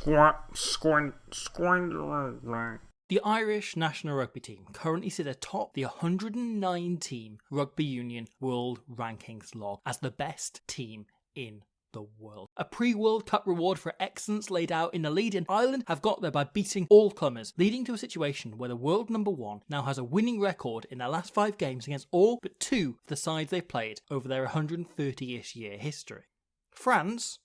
The Irish national rugby team currently sit atop the 109-team Rugby Union World Rankings log as the best team in the world. A pre-World Cup reward for excellence laid out in the lead, and Ireland have got there by beating all comers, leading to a situation where the world number one now has a winning record in their last 5 games against all but 2 of the sides they've played over their 130-ish year history. France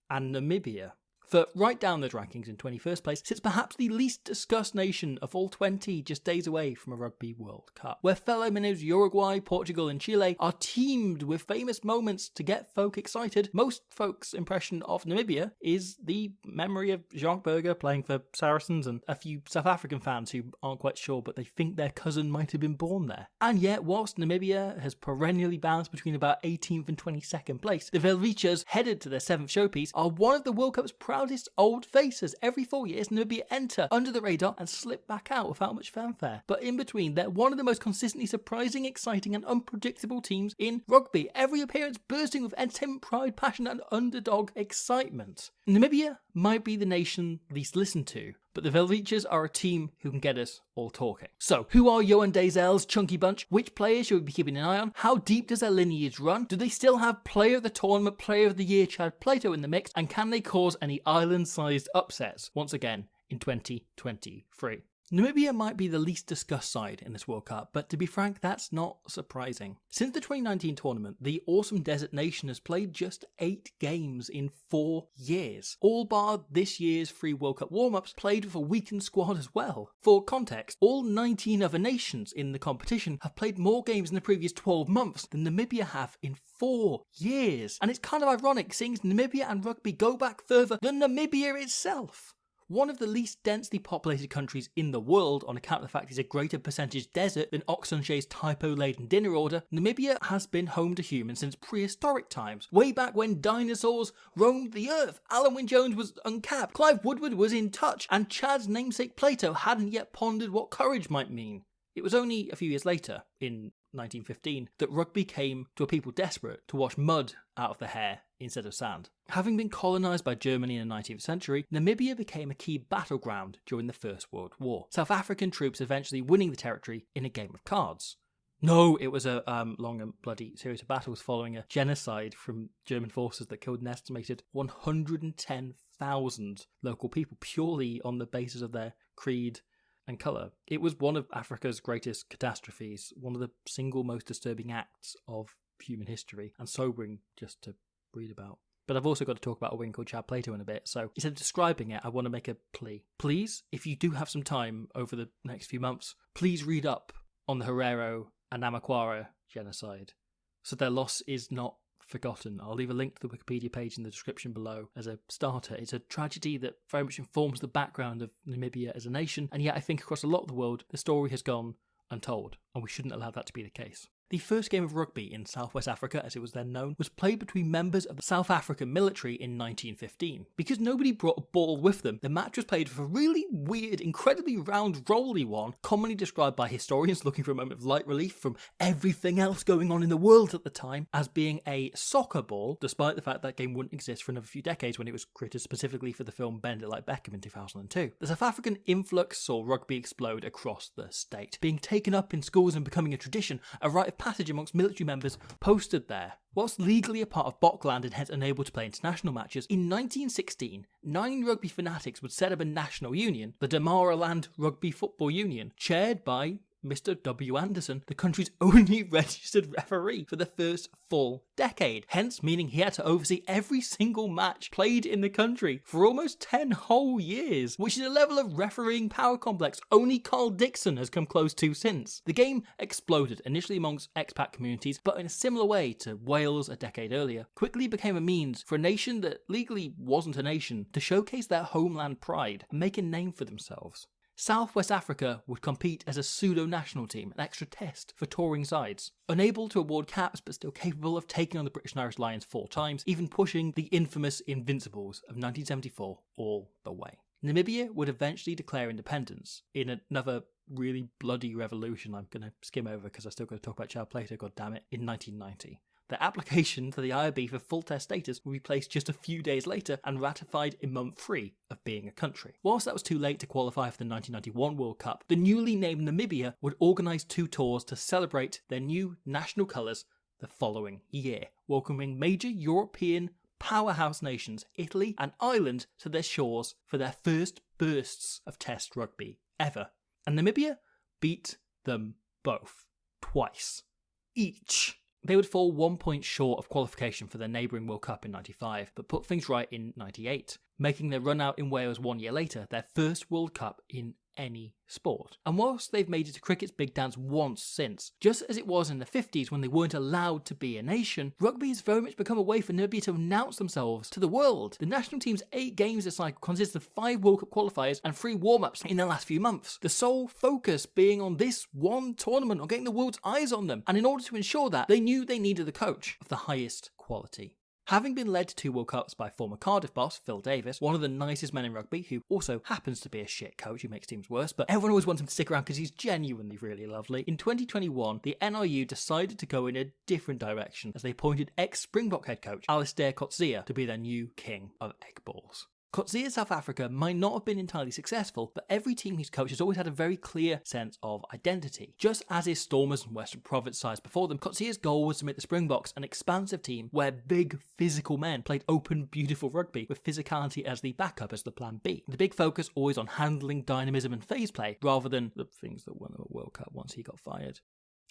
and Namibia. For right down those rankings in 21st place sits perhaps the least discussed nation of all 20 just days away from a Rugby World Cup, where fellow minnows Uruguay, Portugal and Chile are teamed with famous moments to get folk excited. Most folks' impression of Namibia is the memory of Jacques Burger playing for Saracens and a few South African fans who aren't quite sure but they think their cousin might have been born there. And yet, whilst Namibia has perennially bounced between about 18th and 22nd place, the Velvichas, headed to their 7th showpiece, are one of the World Cup's proudest old faces. Every 4 years, Namibia enter under the radar and slip back out without much fanfare. But in between, they're one of the most consistently surprising, exciting and unpredictable teams in rugby. Every appearance bursting with entertainment, pride, passion and underdog excitement. Namibia might be the nation least listened to, but the Velvichas are a team who can get us all talking. So, who are Johan Daisel's chunky bunch? Which players should we be keeping an eye on? How deep does their lineage run? Do they still have Player of the Tournament, Player of the Year Chad Plato in the mix? And can they cause any island-sized upsets once again in 2023? Namibia might be the least discussed side in this World Cup, but to be frank, that's not surprising. Since the 2019 tournament, the awesome desert nation has played just 8 games in 4 years, all bar this year's free World Cup warm-ups played with a weakened squad as well. For context, all 19 other nations in the competition have played more games in the previous 12 months than Namibia have in 4 years. And it's kind of ironic seeing Namibia and rugby go back further than Namibia itself. One of the least densely populated countries in the world, on account of the fact it's a greater percentage desert than Oxencha's typo-laden dinner order, Namibia has been home to humans since prehistoric times. Way back when dinosaurs roamed the earth, Alan Wynne-Jones was uncapped, Clive Woodward was in touch, and Chad's namesake Plato hadn't yet pondered what courage might mean. It was only a few years later, in 1915, that rugby came to a people desperate to wash mud out of their hair instead of sand. Having been colonised by Germany in the 19th century, Namibia became a key battleground during the First World War, South African troops eventually winning the territory in a game of cards. No, it was a long and bloody series of battles following a genocide from German forces that killed an estimated 110,000 local people purely on the basis of their creed and colour. It was one of Africa's greatest catastrophes, one of the single most disturbing acts of human history, and sobering just to read about. But I've also got to talk about a wing called Chad Plato in a bit, so instead of describing it, I want to make a plea. Please, if you do have some time over the next few months, please read up on the Herero and Namaquara genocide, so their loss is not forgotten. I'll leave a link to the Wikipedia page in the description below as a starter. It's a tragedy that very much informs the background of Namibia as a nation, and yet I think across a lot of the world, the story has gone untold, and we shouldn't allow that to be the case. The first game of rugby in Southwest Africa, as it was then known, was played between members of the South African military in 1915. Because nobody brought a ball with them, the match was played with a really weird, incredibly round, rolly one, commonly described by historians looking for a moment of light relief from everything else going on in the world at the time, as being a soccer ball, despite the fact that game wouldn't exist for another few decades when it was created specifically for the film Bend It Like Beckham in 2002. The South African influx saw rugby explode across the state, being taken up in schools and becoming a tradition, a rite of passage amongst military members posted there. Whilst legally a part of Bokland and hence unable to play international matches, in 1916, 9 rugby fanatics would set up a national union, the Damaraland Rugby Football Union, chaired by Mr. W. Anderson, the country's only registered referee for the first full decade, hence meaning he had to oversee every single match played in the country for almost 10 whole years, which is a level of refereeing power complex only Carl Dixon has come close to since. The game exploded initially amongst expat communities, but in a similar way to Wales a decade earlier, quickly became a means for a nation that legally wasn't a nation to showcase their homeland pride and make a name for themselves. Southwest Africa would compete as a pseudo-national team, an extra test for touring sides. Unable to award caps, but still capable of taking on the British and Irish Lions 4 times, even pushing the infamous Invincibles of 1974 all the way. Namibia would eventually declare independence in another really bloody revolution I'm going to skim over because I still got to talk about Chad Plato, goddammit, in 1990. Their application to the IRB for full test status will be placed just a few days later and ratified in month 3 of being a country. Whilst that was too late to qualify for the 1991 World Cup, the newly named Namibia would organise 2 tours to celebrate their new national colours the following year, welcoming major European powerhouse nations Italy and Ireland to their shores for their first bursts of test rugby ever. And Namibia beat them both, twice, each. They would fall 1 point short of qualification for their neighbouring World Cup in 95, but put things right in 98, making their run out in Wales 1 year later their first World Cup in any sport. And whilst they've made it to cricket's big dance once since, just as it was in the 50s when they weren't allowed to be a nation, rugby has very much become a way for Namibia to announce themselves to the world. The national team's 8 games this cycle consists of 5 World Cup qualifiers and 3 warm-ups in the last few months, the sole focus being on this one tournament, on getting the world's eyes on them, and in order to ensure that, they knew they needed a coach of the highest quality. Having been led to 2 World Cups by former Cardiff boss Phil Davis, one of the nicest men in rugby, who also happens to be a shit coach who makes teams worse, but everyone always wants him to stick around because he's genuinely really lovely. In 2021, the NRU decided to go in a different direction as they appointed ex-Springbok head coach Alistair Coetzee to be their new king of egg balls. Coetzee's South Africa might not have been entirely successful, but every team he's coached has always had a very clear sense of identity. Just as his Stormers and Western Province sides before them, Coetzee's goal was to make the Springboks an expansive team where big, physical men played open, beautiful rugby with physicality as the backup, as the plan B. The big focus always on handling dynamism and phase play, rather than the things that won the World Cup once he got fired.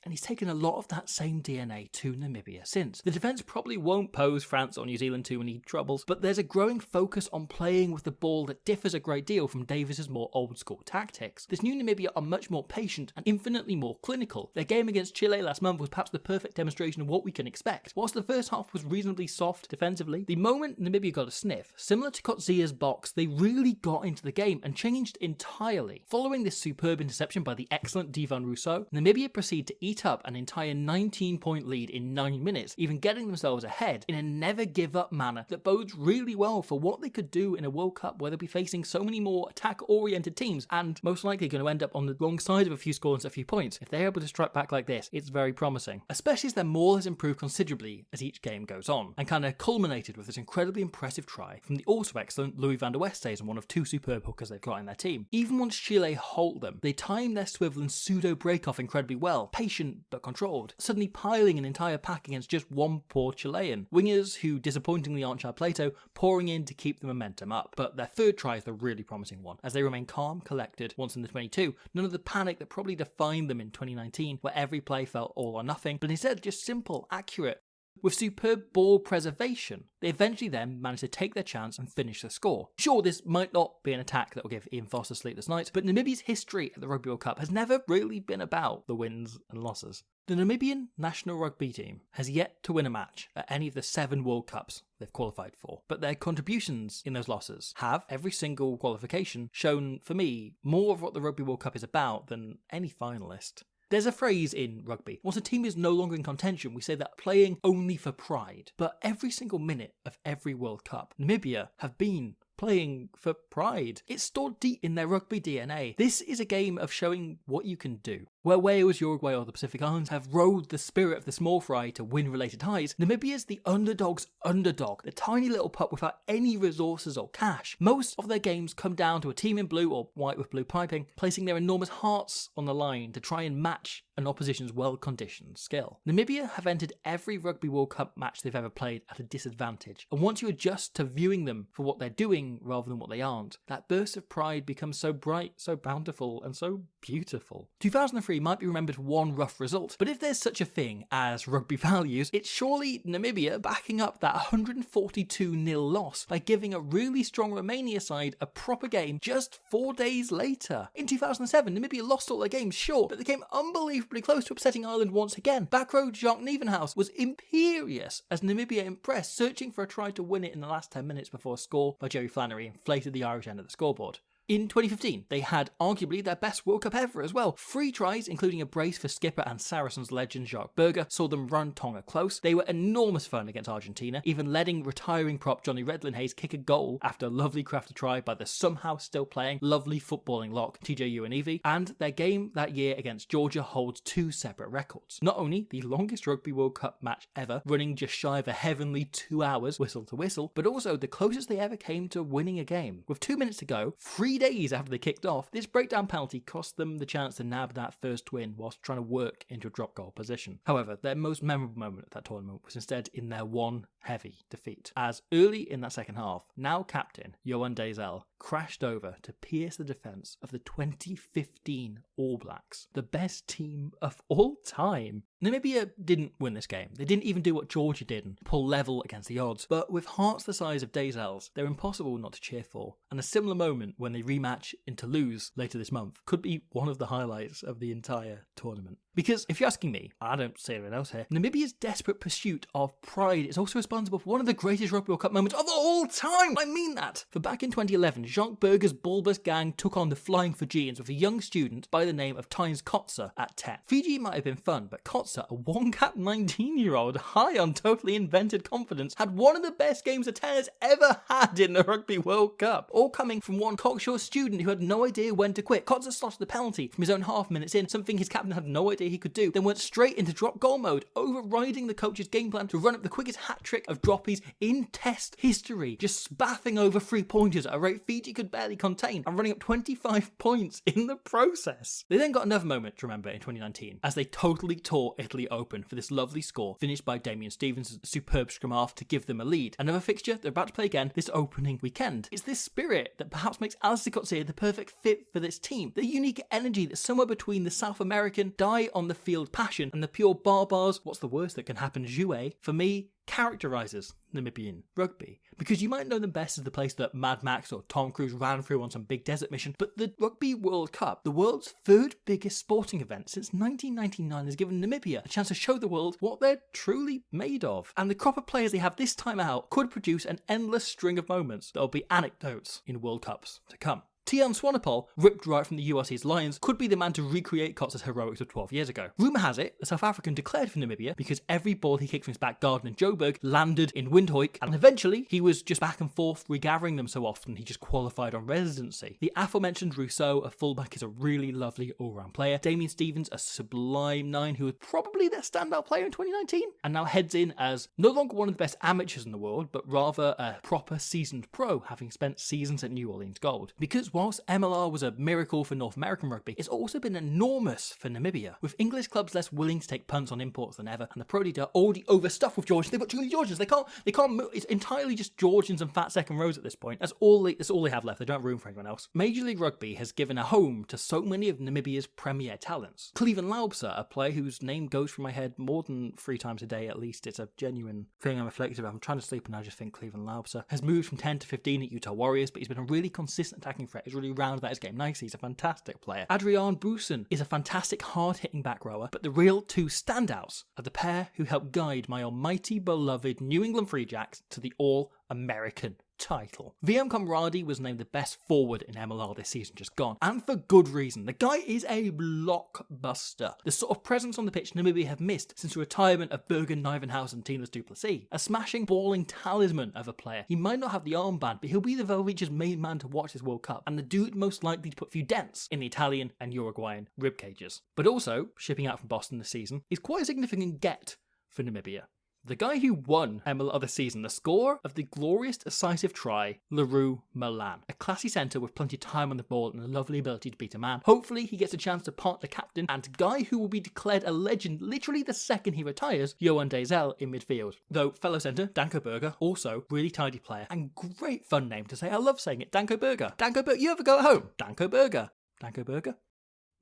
And he's taken a lot of that same DNA to Namibia since. The defence probably won't pose France or New Zealand too many troubles, but there's a growing focus on playing with the ball that differs a great deal from Davis's more old-school tactics. This new Namibia are much more patient and infinitely more clinical. Their game against Chile last month was perhaps the perfect demonstration of what we can expect. Whilst the first half was reasonably soft defensively, the moment Namibia got a sniff, similar to Coetzee's box, they really got into the game and changed entirely. Following this superb interception by the excellent Divan Rousseau, Namibia proceed to eat up an entire 19-point lead in 9 minutes, even getting themselves ahead in a never-give-up manner that bodes really well for what they could do in a World Cup where they'll be facing so many more attack-oriented teams and most likely going to end up on the wrong side of a few scores and a few points. If they're able to strike back like this, it's very promising, especially as their maul has improved considerably as each game goes on, and kind of culminated with this incredibly impressive try from the also excellent Louis van der Westhuizen, one of 2 superb hookers they've got in their team. Even once Chile halt them, they time their swivel and pseudo break-off incredibly well, patient but controlled, suddenly piling an entire pack against just one poor Chilean. Wingers, who disappointingly aren't Chad Plato, pouring in to keep the momentum up. But their third try is the really promising one, as they remain calm, collected once in the 22, none of the panic that probably defined them in 2019, where every play felt all or nothing, but instead just simple, accurate. With superb ball preservation, they eventually then managed to take their chance and finish the score. Sure, this might not be an attack that will give Ian Foster sleepless nights, but Namibia's history at the Rugby World Cup has never really been about the wins and losses. The Namibian national rugby team has yet to win a match at any of the 7 World Cups they've qualified for, but their contributions in those losses have, every single qualification, shown, for me, more of what the Rugby World Cup is about than any finalist. There's a phrase in rugby, once a team is no longer in contention, we say that playing only for pride. But every single minute of every World Cup, Namibia have been playing for pride. It's stored deep in their rugby DNA. This is a game of showing what you can do. Where Wales, Uruguay or the Pacific Islands have rode the spirit of the small fry to win related highs, Namibia's the underdog's underdog, the tiny little pup without any resources or cash. Most of their games come down to a team in blue or white with blue piping, placing their enormous hearts on the line to try and match an opposition's well-conditioned skill. Namibia have entered every Rugby World Cup match they've ever played at a disadvantage, and once you adjust to viewing them for what they're doing rather than what they aren't, that burst of pride becomes so bright, so bountiful, and so beautiful. 2003 might be remembered for one rough result, but if there's such a thing as rugby values, it's surely Namibia backing up that 142-0 loss by giving a really strong Romania side a proper game just 4 days later. In 2007, Namibia lost all their games, sure, but they came unbelievably close to upsetting Ireland once again. Back row Jacques Nievenhuis was imperious as Namibia impressed, searching for a try to win it in the last 10 minutes before a score by Jerry Flannery inflated the Irish end of the scoreboard. In 2015, they had arguably their best World Cup ever as well. 3 tries, including a brace for skipper and Saracens legend Jacques Berger, saw them run Tonga close. They were enormous fun against Argentina, even letting retiring prop Johnny Redlin Hayes kick a goal after a lovely crafted try by the somehow still playing lovely footballing lock TJ Uenevi. And their game that year against Georgia holds 2 separate records. Not only the longest Rugby World Cup match ever, running just shy of a heavenly 2 hours whistle to whistle, but also the closest they ever came to winning a game. With 2 minutes to go, 3 days after they kicked off, this breakdown penalty cost them the chance to nab that first win whilst trying to work into a drop goal position. However, their most memorable moment of that tournament was instead in their one heavy defeat, as early in that second half, now captain Johan Dezel crashed over to pierce the defence of the 2015 All Blacks, the best team of all time. Namibia didn't win this game. They didn't even do what Georgia did and pull level against the odds. But with hearts the size of Dezel's, they're impossible not to cheer for. And a similar moment when they rematch in Toulouse later this month could be one of the highlights of the entire tournament. Because if you're asking me, I don't see anyone else here, Namibia's desperate pursuit of pride is also responsible for one of the greatest Rugby World Cup moments of all time. I mean that. For back in 2011, Jacques Berger's bulbous gang took on the Flying Fijians with a young student by the name of Tynes Kotze at 10. Fiji might have been fun, but Kotze, a one-cap 19-year-old, high on totally invented confidence, had one of the best games a 10 has ever had in the Rugby World Cup. All coming from one cocksure student who had no idea when to quit. Kotze slotted the penalty from his own half minutes in, something his captain had no idea he could do, then went straight into drop goal mode, overriding the coach's game plan to run up the quickest hat-trick of droppies in Test history, just spaffing over 3-pointers at a rate Fiji could barely contain and running up 25 points in the process. They then got another moment to remember in 2019 as they totally tore Italy open for this lovely score finished by Damian Stevens' superb scrum half to give them a lead. Another fixture they're about to play again this opening weekend. It's this spirit that perhaps makes Alistair Coetzee the perfect fit for this team. The unique energy that's somewhere between the South American die on the field passion and the pure barbars, what's the worst that can happen, jouet, for me, characterises Namibian rugby. Because you might know them best as the place that Mad Max or Tom Cruise ran through on some big desert mission, but the Rugby World Cup, the world's third biggest sporting event since 1999, has given Namibia a chance to show the world what they're truly made of. And the crop of players they have this time out could produce an endless string of moments that will be anecdotes in World Cups to come. Tiaan Swanepoel, ripped right from the URC's Lions, could be the man to recreate Kotze's heroics of 12 years ago. Rumour has it, the South African declared for Namibia because every ball he kicked from his back garden in Joburg landed in Windhoek, and eventually he was just back and forth regathering them so often he just qualified on residency. The aforementioned Rousseau, a fullback, is a really lovely all-round player. Damian Stevens, a sublime 9 who was probably their standout player in 2019, and now heads in as no longer one of the best amateurs in the world, but rather a proper seasoned pro, having spent seasons at New Orleans Gold. Because whilst MLR was a miracle for North American rugby, it's also been enormous for Namibia, with English clubs less willing to take punts on imports than ever, and the Pro League are already overstuffed with Georgians. They've got too many Georgians. They can't move. It's entirely just Georgians and fat second rows at this point. That's all they have left. They don't have room for anyone else. Major League Rugby has given a home to so many of Namibia's premier talents. Cleveland Laubser, a player whose name goes through my head more than 3 times a day at least. It's a genuine thing I'm reflective of. I'm trying to sleep and I just think Cleveland Laubser has moved from 10 to 15 at Utah Warriors, but he's been a really consistent attacking threat. He's really rounded out his game nicely. He's a fantastic player. Adriaan Boosen is a fantastic hard-hitting back rower, but the real 2 standouts are the pair who helped guide my almighty beloved New England Free Jacks to the All-American title. VM Comradi was named the best forward in MLR this season just gone, and for good reason. The guy is a blockbuster. The sort of presence on the pitch Namibia have missed since the retirement of Bergen Nivenhouse and Tinas du Plessis. A smashing, balling talisman of a player. He might not have the armband, but he'll be the Velveet's main man to watch this World Cup, and the dude most likely to put a few dents in the Italian and Uruguayan rib cages. But also, shipping out from Boston this season, is quite a significant get for Namibia. The guy who won MLR this season, the scorer of the glorious decisive try, Leroux Milan. A classy centre with plenty of time on the ball and a lovely ability to beat a man. Hopefully he gets a chance to part the captain and guy who will be declared a legend literally the second he retires, Johan Dezel in midfield. Though fellow centre, Danko Berger, also really tidy player and great fun name to say. I love saying it, Danko Berger. Danko Berger, you ever go at home? Danko Berger. Danko Berger.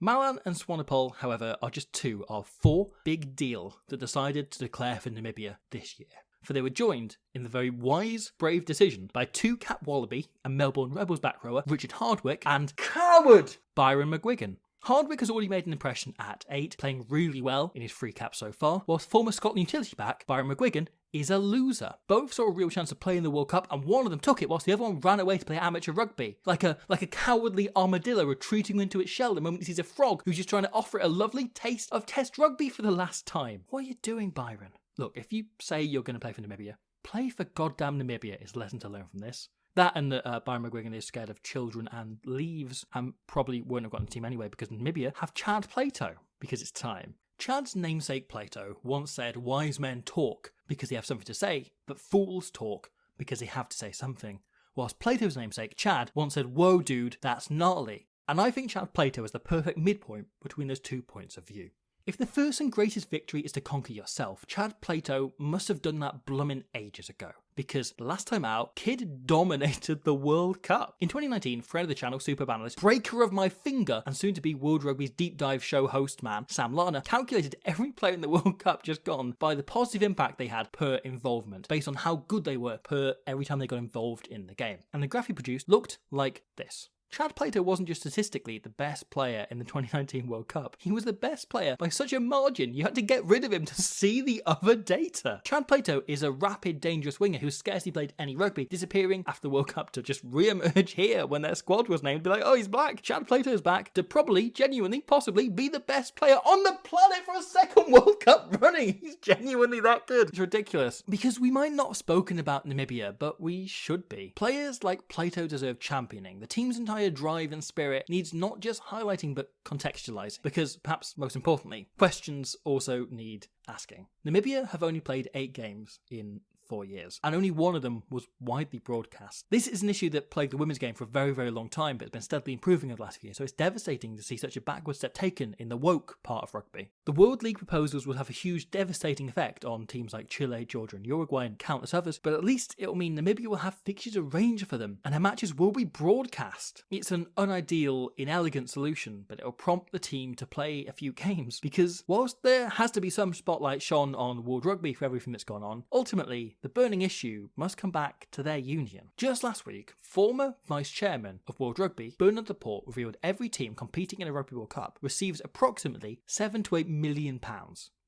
Malan and Swanepoel, however, are just 2 of 4 big deal that decided to declare for Namibia this year. For they were joined in the very wise, brave decision by 2 Cap Wallaby and Melbourne Rebels back rower Richard Hardwick and coward Byron McGuigan. Hardwick has already made an impression at 8, playing really well in his free cap so far, whilst former Scotland utility back Byron McGuigan is a loser. Both saw a real chance of playing the World Cup, and one of them took it whilst the other one ran away to play amateur rugby. Like a cowardly armadillo retreating into its shell the moment it sees a frog who's just trying to offer it a lovely taste of test rugby for the last time. What are you doing, Byron? Look, if you say you're going to play for Namibia, play for goddamn Namibia is the lesson to learn from this. That and that Byron McGuigan is scared of children and leaves, and probably wouldn't have gotten the team anyway because Namibia have Chad Plato, because it's time. Chad's namesake Plato once said, "Wise men talk because they have something to say, but fools talk because they have to say something." Whilst Plato's namesake Chad once said, "Whoa dude, that's gnarly." And I think Chad Plato is the perfect midpoint between those two points of view. If the first and greatest victory is to conquer yourself, Chad Plato must have done that bloomin' ages ago. Because the last time out, Kid dominated the World Cup. In 2019, friend of the channel, superb analyst, breaker of my finger, and soon to be World Rugby's deep dive show host man, Sam Lana, calculated every player in the World Cup just gone by the positive impact they had per involvement, based on how good they were per every time they got involved in the game. And the graph he produced looked like this. Chad Plato wasn't just statistically the best player in the 2019 World Cup. He was the best player by such a margin you had to get rid of him to see the other data. Chad Plato is a rapid, dangerous winger who scarcely played any rugby, disappearing after the World Cup to just re-emerge here when their squad was named. Be like, oh, he's back. Chad Plato's back to probably, genuinely, possibly be the best player on the planet for a second World Cup running. He's genuinely that good. It's ridiculous. Because we might not have spoken about Namibia, but we should be. Players like Plato deserve championing. The team's entire drive and spirit needs not just highlighting but contextualizing, because perhaps most importantly, questions also need asking. Namibia have only played 8 games in 4 years, and only one of them was widely broadcast. This is an issue that plagued the women's game for a very, very long time, but has been steadily improving over the last few years, so it's devastating to see such a backward step taken in the woke part of rugby. The World League proposals will have a huge, devastating effect on teams like Chile, Georgia and Uruguay and countless others, but at least it will mean Namibia will have fixtures arranged for them, and their matches will be broadcast. It's an unideal, inelegant solution, but it will prompt the team to play a few games, because whilst there has to be some spotlight shone on World Rugby for everything that's gone on, ultimately, the burning issue must come back to their union. Just last week, former vice chairman of World Rugby, Bernard Laporte, revealed every team competing in a Rugby World Cup receives approximately £7 to £8 million.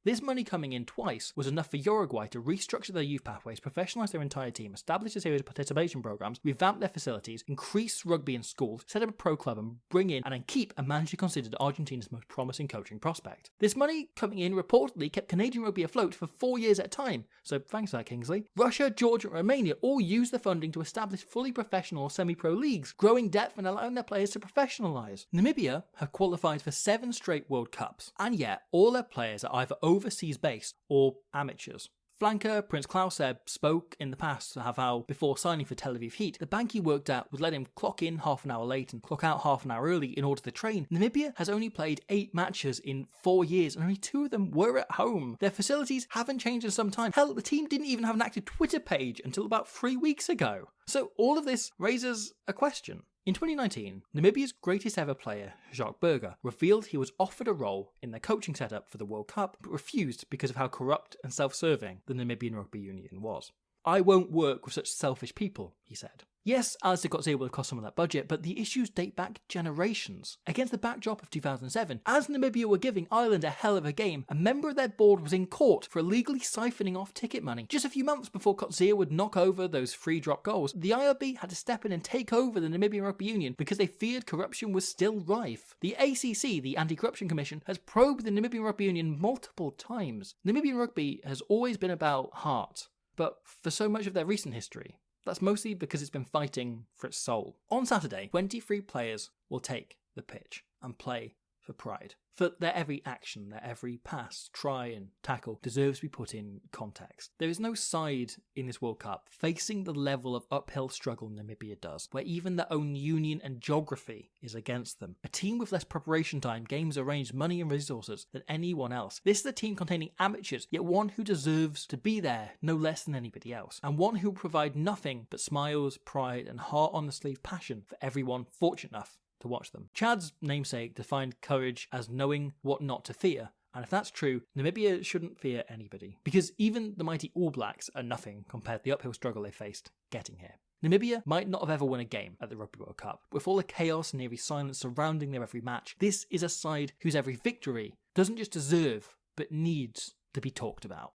This money coming in twice was enough for Uruguay to restructure their youth pathways, professionalise their entire team, establish a series of participation programmes, revamp their facilities, increase rugby in schools, set up a pro club and bring in and then keep a man she considered Argentina's most promising coaching prospect. This money coming in reportedly kept Canadian rugby afloat for 4 years at a time, so thanks for that, Kingsley. Russia, Georgia and Romania all used the funding to establish fully professional or semi-pro leagues, growing depth and allowing their players to professionalise. Namibia have qualified for 7 straight World Cups, and yet all their players are either overseas based or amateurs. Flanker Prince Clauser spoke in the past of how, before signing for Tel Aviv Heat, the bank he worked at would let him clock in half an hour late and clock out half an hour early in order to train. Namibia has only played 8 matches in 4 years and only 2 of them were at home. Their facilities haven't changed in some time. Hell, the team didn't even have an active Twitter page until about 3 weeks ago. So all of this raises a question. In 2019, Namibia's greatest ever player, Jacques Burger, revealed he was offered a role in their coaching setup for the World Cup, but refused because of how corrupt and self-serving the Namibian Rugby Union was. "I won't work with such selfish people," he said. Yes, Alistair Coetzee will cost some of that budget, but the issues date back generations. Against the backdrop of 2007, as Namibia were giving Ireland a hell of a game, a member of their board was in court for illegally siphoning off ticket money. Just a few months before Coetzee would knock over those free drop goals, the IRB had to step in and take over the Namibian Rugby Union because they feared corruption was still rife. The ACC, the Anti-Corruption Commission, has probed the Namibian Rugby Union multiple times. Namibian rugby has always been about heart, but for so much of their recent history, that's mostly because it's been fighting for its soul. On Saturday, 23 players will take the pitch and play for pride. For their every action, their every pass, try and tackle deserves to be put in context. There is no side in this World Cup facing the level of uphill struggle Namibia does, where even their own union and geography is against them. A team with less preparation time, games arranged, money and resources than anyone else. This is a team containing amateurs, yet one who deserves to be there no less than anybody else, and one who will provide nothing but smiles, pride and heart on the sleeve passion for everyone fortunate enough to watch them. Chad's namesake defined courage as knowing what not to fear, and if that's true, Namibia shouldn't fear anybody, because even the mighty All Blacks are nothing compared to the uphill struggle they faced getting here. Namibia might not have ever won a game at the Rugby World Cup. With all the chaos and eerie silence surrounding their every match, this is a side whose every victory doesn't just deserve, but needs to be talked about.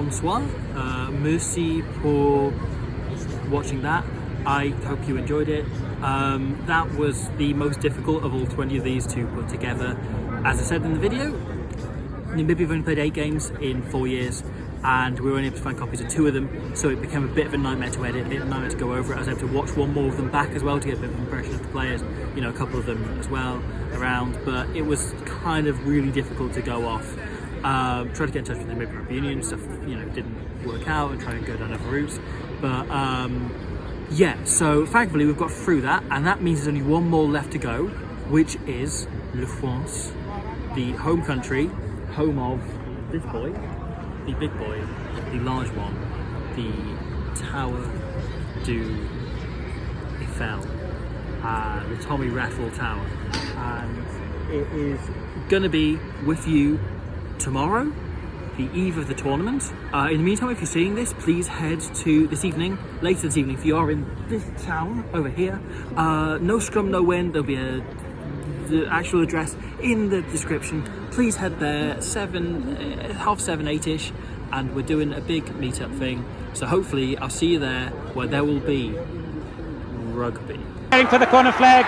bonsoir. Merci pour watching that. I hope you enjoyed it. That was the most difficult of all 20 of these to put together. As I said in the video, Namibia have only played 8 games in 4 years, and we were only able to find copies of 2 of them, so it became a bit of a nightmare to edit, a bit of a nightmare to go over it. I was able to watch one more of them back as well to get a bit of an impression of the players, you know, a couple of them as well around, but it was kind of really difficult to go off. Tried to get in touch with the Namibia Rugby Union, stuff, you know, didn't work out, and try and go down other routes, but yeah, so thankfully we've got through that, and that means there's only one more left to go, which is Le France, the home country, home of this boy, the big boy, the large one, the Tower du Eiffel, the Tommy Raffle Tower, and it is gonna be with you tomorrow, the eve of the tournament. In the meantime, if you're seeing this, please head to later this evening, if you are in this town over here. No Scrum No Win, there'll be the actual address in the description. Please head there, 7:30, 8ish, and we're doing a big meetup thing. So hopefully I'll see you there, where there will be rugby. For the corner flag,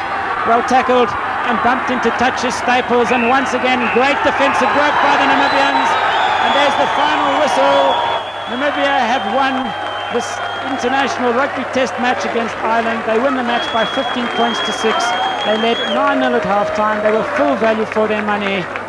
well tackled and bumped into touches Staples, and once again great defensive work by the Namibians. And there's the final whistle. Namibia have won this international rugby test match against Ireland. They win the match by 15 points to 6. They led 9-0 at half-time. They were full value for their money.